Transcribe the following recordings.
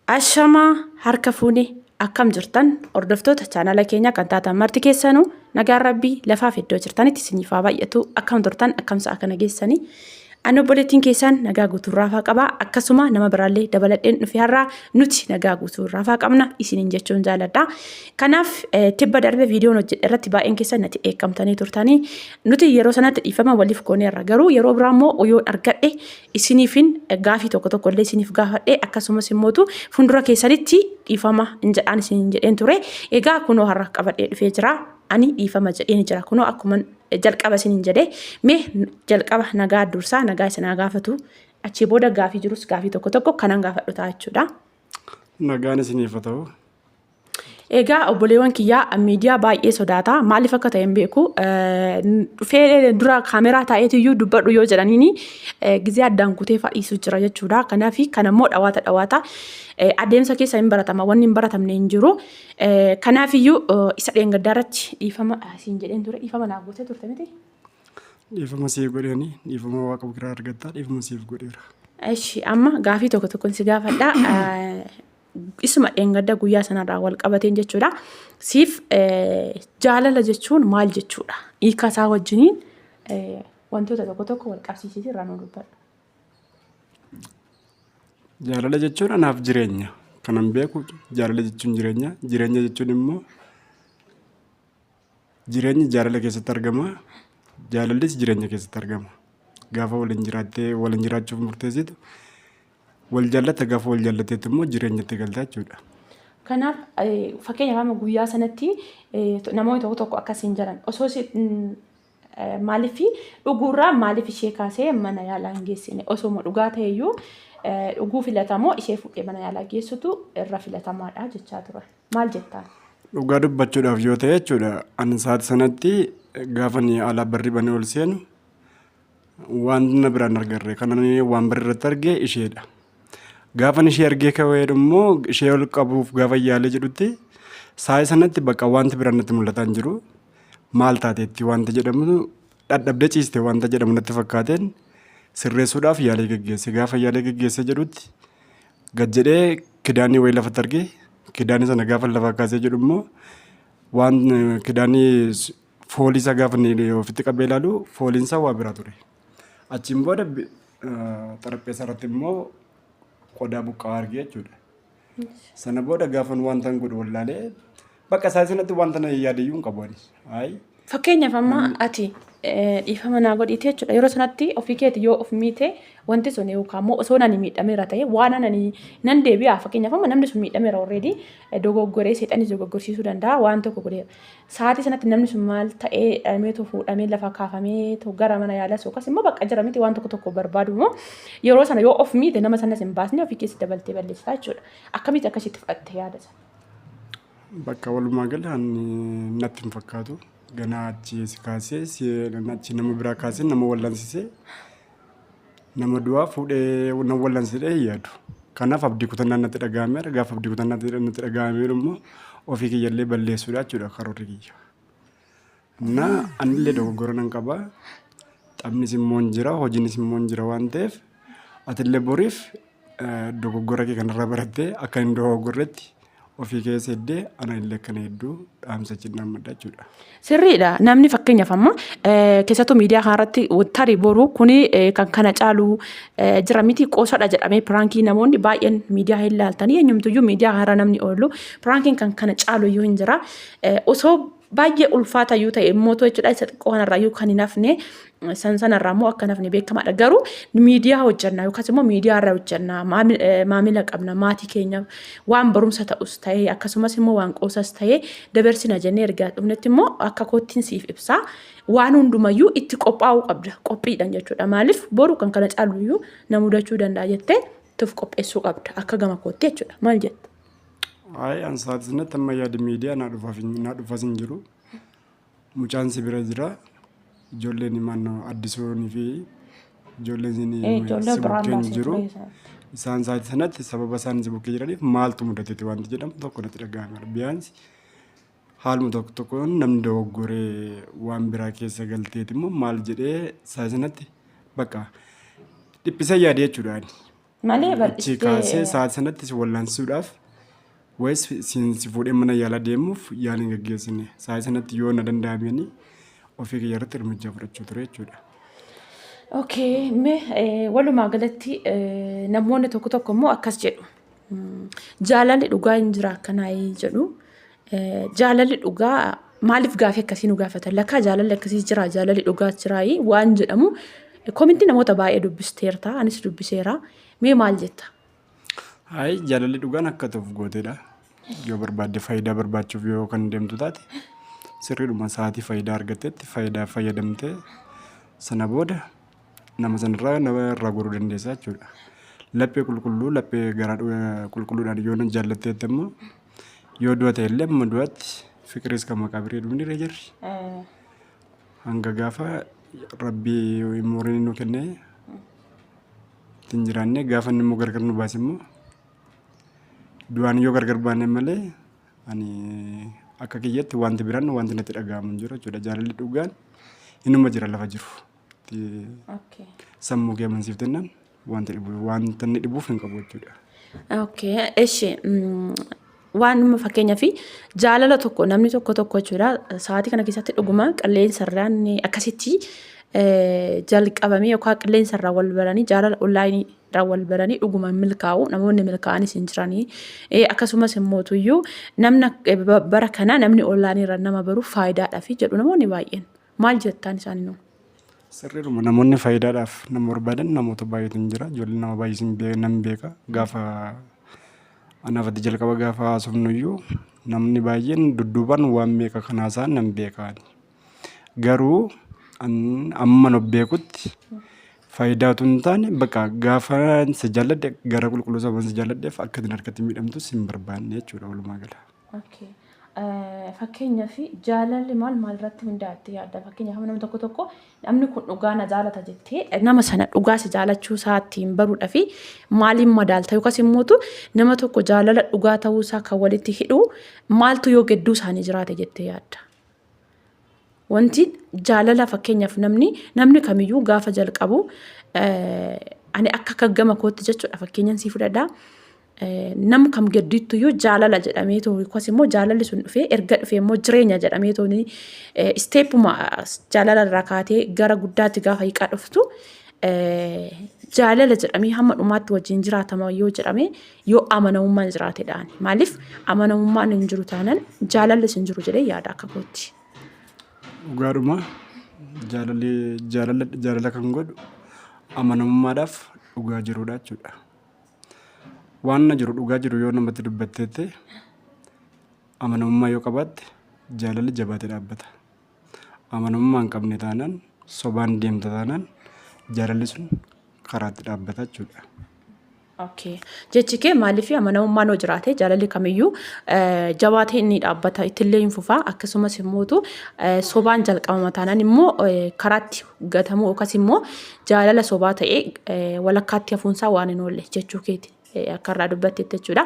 Ashamaa harka fuunee akkam jirtan hordoftoota chaanala keenya kan taatan marti keessanuu nagaan rabbii lafaaf iddoo jirtanitti isiniif haa baay'atu akkam turtan akkam sa'a kana geessanii ani obboleettiin keessan nagaa guutuu raafaa qaba akkasuma nama biraallee dabaladheen dhufe har'aa nuti nagaa guutuu raafaa qabna isiniin jechuun jaaladha. Kanaaf tibba darbe viidiyoon hojjedhe irratti baay'een keessan natti eekamtanii turtanii nuti yeroo sanatti dhiifama waliif gooneerra garuu yeroo biraa immoo yoo argadhe isiniifin gaafii tokko illee isiniif gaafadhe akkasumas immootu fuuldura keessanitti dhiifama jedhaan isiniin jedheen ture. Egaa kunoo har'a qabadhee dhufee jira. Ani dhiifama jedheen jira kunoo akkuma jalqaba isiniin jedhee mee jalqaba nagaa dursaa nagaa isin gaafatu achi booda gaafii jirus gaafii tokko kanan gaafadhu ta'a jechuudha. Nagaan isiniif ta'u. Egaa obboleewwan kiyyaa miidiyaa baay'ee sodaata maaliif akka ta'e hin beeku dhufee dura kaameraa taa'eetiyyuu dubbadhu yoo jedhaniini gizee addaan kutee fadhiisu jira jechuudha. Kanaaf kanammoo dhawaata adeemsa keessa hin baratama wanni hin baratamne hin jiru. Kanaafiyyuu isa dheengaddaarratti dhiifama siin jedheen ture dhiifama naaf gootee turte miti. Dhiifama siif godheeni dhiifama waaqa biraa argatta dhiifama siif godheera. Eshi amma gaafii tokko si gaafadha. Isuma dheengadda guyyaa sanarraa wal qabateen jechuudha. Siif jaalala jechuun maal jechuudha? Hiika isaa wajjiniin wantoota tokko wal qabsiisii irraa nu dubbadhu. Jaalala jechuun anaaf jireenya. Kanan beeku jaalala jechuun jireenya. Jireenya jechuun immoo jireenyi jaalala keessatti argama. Jaalallis jireenya keessatti argama. Gaafa waliin jiraattee waliin jiraachuuf murteessitu wal jaallata gaafa wal jaallateetti immoo jireenyatti galtaa jechuudha. Kanaaf fakkeenyaaf amma guyyaa sanatti namoonni tokko akkasiin jiran osoo maaliif dhuguurraa maaliif ishee kaasee mana yaalaa hin geessine osoo dhugaa ta'eyyuu dhuguu filatamoo ishee fuudhee mana yaalaa geessutu irra filatamaadha jechaa ture. Maal jettaan? Dhugaa dubbachuudhaaf yoo ta'e jechuudha ani sa'aatii sanatti gaafa ni alaa barri banee ol seenu waan na biraan argarre kanan waan barri irratti argee isheedha. Gaafa ishee argee kawee immoo ishee ol qabuuf gaafa yaalee jedhutti sa'aatii sanatti bakka wanti biraan natti mul'ataa hin jiru. Maal taateetti wanta jedhamu dhadhabdee ciiste wanta jedhamu natti fakkaateen sirreessuudhaaf yaalee geggeesse. Gaafa yaalee geggeesse jedhutti gad jedhee kidaanii wayii lafatti argee kidaanii sana gaafa lafa kaasee jedhu immoo waan kidaanii foolii isaa gaafa ofitti qabee ilaalu fooliin isaa waa biraa ture. Achiin booda xarapheessaa irratti immoo qodaa buqqaa argee jechuudha. Sana booda gaafan wanta hin godhu wallaalee bakka isaa sanatti wanta na yaadayyuu hin qabu. Fakkeenyaaf amma ati dhiifama naa godhite jechuudha. Yeroo sanatti ofii keetii yoo of miite wanti sun yookaan immoo osoo nani miidhameera ta'e waan nan deebi'a. Fakkeenyaaf amma namni sun miidhameera already dogoggoree seexanis dogoggorsiisuu danda'a waan tokko godheera. Sa'aatii sanatti namni sun maal ta'ee dhameetu fuudhamee lafa kaafamee gara mana yaalaa yookaas immoo bakka jira miti waan tokko barbaadu immoo yeroo sana yoo of miite nama sanas hin baasne ofii keessatti dabaltee balleessitaa jechuudha. Akkamitti akkasitti fudhattee yaada sana? Bakka walumaa galaan natti hin fakkaatu. Ganaa achi kaasee achi nama biraa kaasee nama wallansisee nama du'aa fuudhee nama wallansisee yaadu. Kanaaf abdii kutannaa natti dhaga'ameera. Gaafa abdii kutannaa natti dhaga'ameera immoo ofii kiyyallee balleessuudha jechuudha karoorri kiyya. Anillee dogoggora nan qaba. Xabnis immoo hin jira hojiinis immoo hin jira waan ta'eef atillee boriif dogoggora kee kanarraa barattee akka hin dogoggorretti ofii keessa heddee ana illee kana hedduu dhaamsa cinnaan madda jechuudha. Sirriidha. Namni fakkeenyaaf amma keessattuu miidiyaa kanarratti tarii boruu kuni kan kana caalu jira miti qoosadha jedhamee piraankii namoonni baay'een miidiyaa hin ilaaltanii eenyumtuyyuu miidiyaa kanarra namni oolu piraankiin kan kana caalu iyyuu hin jira. Osoo baay'ee ulfaata iyyuu ta'e immoo jechuudha isa xiqqoo kanarraa iyyuu kan hin hafne sanarraa immoo akka hin hafne beekamaadha. Garuu miidiyaa hojjannaa yookaas immoo miidiyaa irraa hojjannaa maamila qabna maatii keenya waan barumsa ta'us ta'ee akkasumas immoo waan qoosas ta'ee dabarsina jennee ergaa dhufnetti immoo akka koottiin siif ibsaa waan hundumayyuu itti qophaa'uu qabda qophiidhaan jechuudha. Maaliif boru kan kana caalu iyyuu na mudachuu danda'a jettee tuuf qopheessuu qabda akka gama kootti jechuudha. Maal jetta? An sa'aatii sanatti amma yaada miidiyaa naa dhufaas hin jiru. Mucaan si bira jira. Ijoolleen maannoo addisuunii fi ijoolleen si bukkeen jiru. Isaan sa'aatii sanatti sababa isaan si bukkee jiraniif maaltu mudateeti wanti jedhamu tokko natti dhaga'ameera. Biyyaansi haaluma tokkoon namni dogoggoree waan biraa keessa galteeti immoo maal jedhee sa'aatii sanatti bakka dhiphisee yaadee jechuudhaan. Malee Achi kaasee sa'aatii sanatti si wal'aansuudhaaf wayis si fuudhee mana yaalaa deemuuf yaaliin gaggeessine. Sa'aatii sanatti yoo na danda'ameen ofii kiyya irratti hirmichaa fudhachuu ture jechuudha. Okay, walumaa galatti namoonni tokko tokko immoo akkas jedhu. Jaalalli dhugaa hin jira akkanaa jedhu. Jaalalli dhugaa maaliif gaafii akkasii nu gaafatan? Lakkaa jaalalli akkasii jira, jaalalli dhugaa jira waan jedhamu. Kominti namoota baay'ee dubbisteerta, anis dubbiseera. Mee maal jetta? Hayi jaalalli dhugaan akka ta'uuf gooteedha. Yoo barbaadde faayidaa barbaachuuf yoo kan deemtu taate sirriidhuma sa'aatii faayidaa argattetti faayidaa fayyadamtee sana booda nama irraa goruu dandeessa jechuudha. Laphee qulqulluu laphee garaa qulqulluudhaan yoo nan jaallatteetti immoo yoo du'a ta'e illee amma du'aatti fikiris kan maqaabirii dhumni irra jirri. Hanga gaafa rabbii umurii nu kennee ittiin jiraannee gaafa inni immoo gargar nu baase immoo du'aan yoo gargar baanee malee ani akka kiyyatti wanti biraan wanti natti dhaga'amu hin jiru jechuudha. Jaalalli dhugaan inuma jira lafa jiru. Sammuu kee amansiiftennaan wanta inni dhibuuf hin qabu jechuudha. Okay, eshi waan nama fakkeenyaa fi jaalala tokko namni tokko jechuudha. Sa'aatii kana keessatti dhuguma qilleensarraan akkasitti jalqabamee yookaan qilleensarraa wal baranii jaalala onlaayinii irraa wal baranii dhuguma milkaa'u namoonni milkaa'anis hin jiranii. Akkasumas immoo tuyyuu namni bara kana namni onlaayinii irraa nama baru faayidaadhaaf jedhu namoonni baay'een maal jettaan isaanii nuu? Sirriidhuma namoonni faayidaadhaaf nama barbaadan namoota baay'eetu hin jira. Ijoolleen nama baay'ee nan beeka. Gaafa anaafatti jalqaba gaafa haasofnuyyuu namni baay'een dudduubaan waan meeqa kanaa isaan nan beekaan. Garuu amma nu beekutti faayidaatu hin taane bakka gaafa si jaalladhe gara qulqulluu sababa si jaalladheef akka ittiin harkatti miidhamtus hin barbaanne jechuudha walumaa gala. Fakkeenyaa fi jaalalli maal irratti hundaa'atte yaadda? Fakkeenyaaf nama tokko namni kun dhugaa na jaalata jettee nama sana dhugaa si jaalachuu isaattiin baruudhaa fi maaliin madaalta yookaas immoo nama tokko jaalala dhugaa ta'uu isaa kan walitti hidhu maaltu yoo gidduu isaanii jiraate jettee yaadda? Wanti jaalala fakkeenyaaf namni kamiyyuu gaafa jalqabu ani akka gama kootti jechuudha fakkeenyaan sii fudhadhaa. Nam kam gidduutti yoo jaalala jedhamee too yookaas immoo jaalalli sun dhufee erga dhufee immoo jireenya jedhamee too isteepuma jaalala irraa kaatee gara guddaatti gaafa hiiqaa dhuftu jaalala jedhamee hamma dhumaatti wajjin jiraatama yoo jedhame yoo amanamummaan jiraatedhaan. Maaliif amanamummaan hin jiru taanaan jaalalli hin jiru jedhee yaada akka kootti. Dhugaadhuma jaalala kan godhu amanamummaadhaaf dhugaa jiruudha jechuudha. Waan jiru dhugaa jiru yoo namatti dubbatteette amanamummaa yoo qabaatte jaalalli jabaatee dhaabbata. Amanamummaa hin qabne taanaan sobaan deemta taanaan jaalalli sun karaatti dhaabbata jechuudha. Okay. Jechi kee maaliif amanamummaan yoo jiraate jaalalli kamiyyuu jabaatee inni dhaabbata ittillee hin fufaa akkasumas immoo sobaan jalqabama taanaan immoo karaatti gatamuu yookaas immoo jaalala sobaa ta'ee walakkaatti hafuunsaa waan hin oolle jechuu keeti. Akka irraa dubbatteetti jechuudha.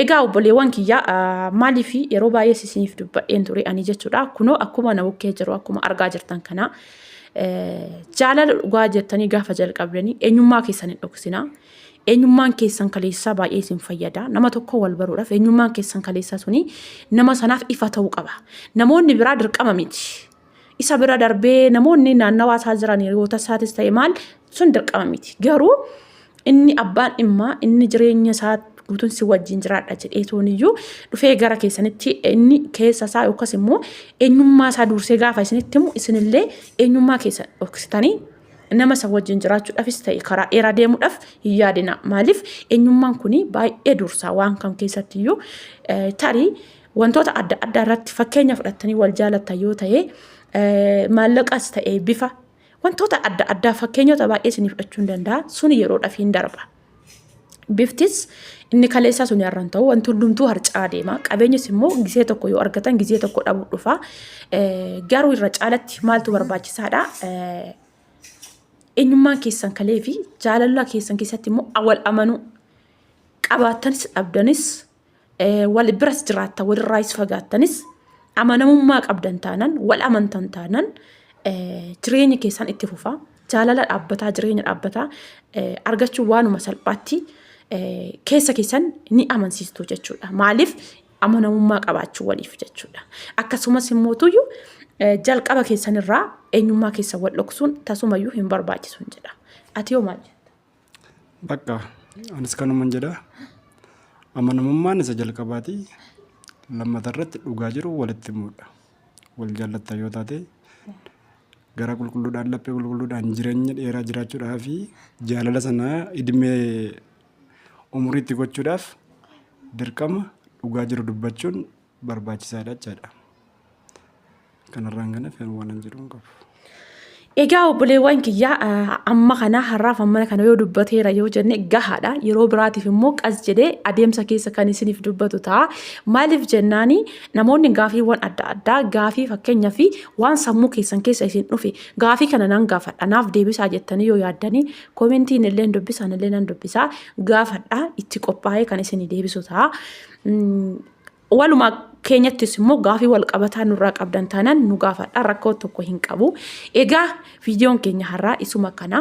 Egaa obboleewwan kiyyaa maaliif yeroo baay'ee isiniif dubbadheen ture ani jechuudha. Kunoo akkuma na bukkee jiru akkuma argaa jirtan kana jaalala dhugaa jettanii gaafa jalqabdanii eenyummaa keessan hin dhoksinaa. Eenyummaan keessan kaleessaa baay'ee isin fayyada. Nama tokko wal baruudhaaf eenyummaan keessan kaleessaa suni nama sanaaf ifa ta'uu qaba. Namoonni biraa dirqama miti. Isa bira darbee namoonni naannawaa isaa jiran yoo tasaatis ta'e maal sun dirqama miti. Garuu inni abbaan dhimmaa inni jireenya isaa guutuun si wajjin jiraadha jedhee tooniyyuu dhufee gara keessanitti inni keessa isaa yookaas immoo eenyummaa isaa dursee gaafa isinitti himu isinillee eenyummaa keessan dhoksitanii nama isa wajjin jiraachuudhaafis ta'e karaa dheeraa deemuudhaaf hin yaadina. Maaliif eenyummaan kun baay'ee dursaa waan kam keessattiyyuu tarii wantoota adda addaa irratti fakkeenya fudhattanii wal jaalattan yoo ta'e maallaqas ta'e bifa wantoota adda addaa fakkeenyota baay'ee isiniif fudhachuu hin danda'a. Sun yeroodhaaf hin darba. Biftis inni kaleessaa sun yarran ta'u wanti hundumtuu harcaa deema. Qabeenyis immoo gisee tokko yoo argatan gisee tokko dhabuu dhufa. Garuu irra caalatti maaltu barbaachisaadha? Eenyummaan keessan kalee fi jaalala keessan keessatti immoo wal amanuu qabaattanis dhabdanis wal biras jiraatta walirraayis fagaattanis amanamummaa qabdan taanaan wal amantan taanaan jireenya keessan itti fufaa jaalala dhaabbataa jireenya dhaabbataa argachuun waanuma salphaatti keessa keessan ni amansiistu jechuudha. Maaliif amanamummaa qabaachuu waliif jechuudha. Akkasumas immoo tuyyuu jalqaba keessanirraa eenyummaa keessa wal dhoksuun tasumayyuu hin barbaachisu jedha. Ati yoo maal jetta? Bakka anis kanuman jedha. Amanamummaan isa jalqabaati. Lammata irratti dhugaa jiru walitti himuudha. Wal jaallatta yoo taate gara qulqulluudhaan laphee qulqulluudhaan jireenya dheeraa jiraachuudhaa fi jaalala sana idimee umuriitti gochuudhaaf dirqama dhugaa jiru dubbachuun barbaachisaadha jechaadha. Kanarraan kana fedhu waan jiru hin qabu. Egaa obboleewwan kiyyaa amma kana har'aaf amma kana yoo dubbateera yoo jenne gahaadha. Yeroo biraatiif immoo qas jedhee adeemsa keessa kan isiniif dubbatu ta'a. Maaliif jennaani namoonni gaafiiwwan adda addaa gaafii fakkeenyaa fi waan sammuu keessan keessa isin dhufe gaafii kana nan gaafadha naaf deebisaa jettanii yoo yaaddanii koomentiin illee dubbisan illee nan dubbisaa gaafadha itti qophaa'ee kan isin deebisu ta'a. Walumaa keenyattis immoo gaafii wal qabataa nurraa qabdan taanaan nu gaafadha rakkoo tokko hin qabu. Egaa viidiyoon keenya har'aa isuma kana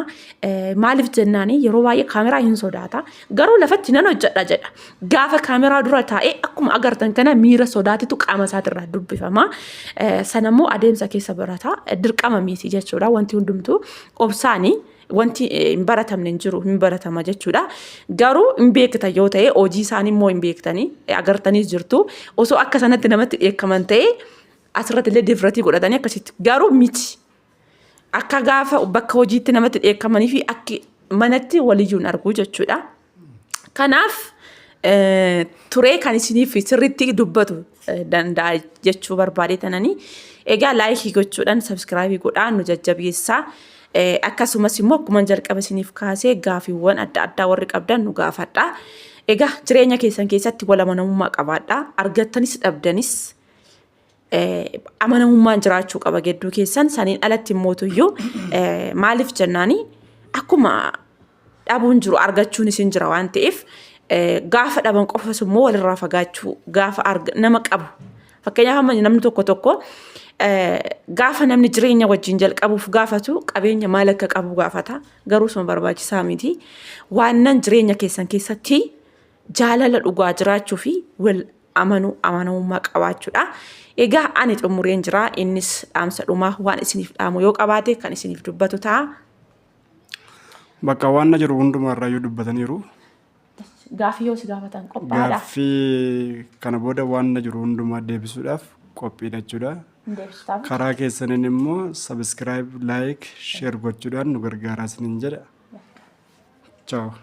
maaliif jennaani yeroo baay'ee kaameraa hin sodaata garuu lafatti nan hojjedha jedha. Gaafa kaameraa dura taa'ee akkuma agartan kana miira sodaatitu qaama isaatirraa dubbifama. Sanammoo adeemsa keessa barataa dirqama miti jechuudha. Wanti hundumtuu obsaanii wanti hin baratamne hin jiru hin baratama jechuudha. Garuu hin beektan yoo ta'e hojii isaanii immoo hin beektanii agartaniis jirtu. Osoo akka sanatti namatti dheekkaman ta'e asirratti illee difratii godhatanii akkasitti garuu miti. Akka gaafa bakka hojiitti namatti dheekkamanii fi akka manatti waliyyuu hin argu jechuudha. Kanaaf turee kan isiniif sirriitti dubbatu danda'a jechuu barbaadetananii. Egaa laayikii gochuudhaan sabskiraabii godhaan nu jajjabeessaa. Akkasumas immoo akkuma jalqaba isiniif kaasee gaafiiwwan adda addaa warri qabdan nu gaafadha. Egaa jireenya keessan keessatti wal amanamummaa qabaadha. Argattanis dhabdanis amanamummaan jiraachuu qaba gidduu keessan. Saniin alatti mootuyyuu maaliif jennaani akkuma dhabuun jiru argachuun isin jira waan ta'eef gaafa dhaban qofas immoo walirraa fagaachuu gaafa nama qabu. Fakkeenyaaf amma namni tokko gaafa namni jireenya wajjin jalqabuuf gaafatu qabeenya maal akka qabu gaafata. Garuu sun barbaachisaa miti. Waan jireenya keessan keessatti jaalala dhugaa jiraachuu fi wal amanamummaa qabaachuudha. Egaa ani xumureen jira. Innis dhaamsa dhumaa waan isiniif dhaamu yoo qabaate kan isiniif dubbatu ta'a. Bakka waan jiru hundumarraa yoo dubbataniiru. Gaafii yoo si gaafatan qophaadha. Gaafii kana booda waan jiru hundumaa deebisuudhaaf qophiidha jechuudha. Karaa keessaniin immoo subscribe, like, share gochuudhaan nu gargaaraa isiniin jedha. Ciao.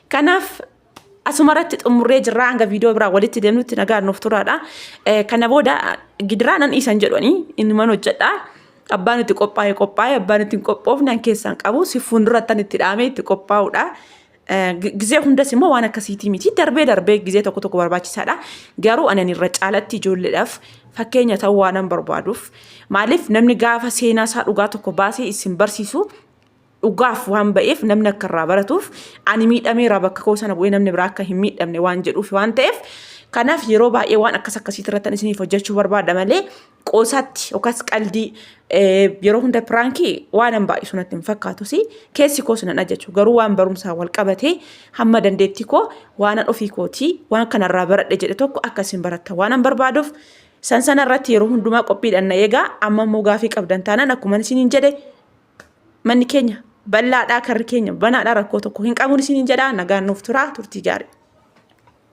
Kanaaf asumarratti xumurree jirra hanga viidiyoo biraa walitti deemnutti nagaan nuuf turaadha. Kana booda gidiraa nan dhiisan jedhanii inni man hojjedha. Abbaan itti qophaa'e abbaan itti hin qophoofne keessaan qabu si fuuldurattan itti dhaamee itti qophaa'uudha. Gizee hundas immoo waan akkasiitii miti darbee gizee tokko barbaachisaadha. Garuu anan irra caalatti ijoolleedhaaf fakkeenya ta'uu waanan barbaaduuf maaliif namni gaafa seenaa isaa dhugaa tokko baasee isin barsiisu dhugaaf waan ba'eef namni akka irraa baratuuf ani miidhameera bakka koo sana bu'ee namni biraa akka hin miidhamne waan jedhuuf waan ta'eef kanaaf yeroo baay'ee waan akkasiitti irratti isiniif hojjechuu barbaada malee qoosaatti yookaas qaldii yeroo hunda pirankii waan baay'isu natti hin fakkaatus keessi koos nan ajaju garuu waan barumsaa wal qabatee hamma dandeetti koo waan ofii kootii waan kanarraa baradhe jedhe tokko akkasiin baratta waan barbaaduuf sana irratti yeroo hundumaa qophiidhaan na eegaa amma immoo gaafii qabdan taanaan akkuma isiniin jedhe manni keenya bal'aadhaa karri keenya banaadhaa rakkoo tokko hin qabuun isiniin jedhaa nagaan nuuf turaa turtii gaarii.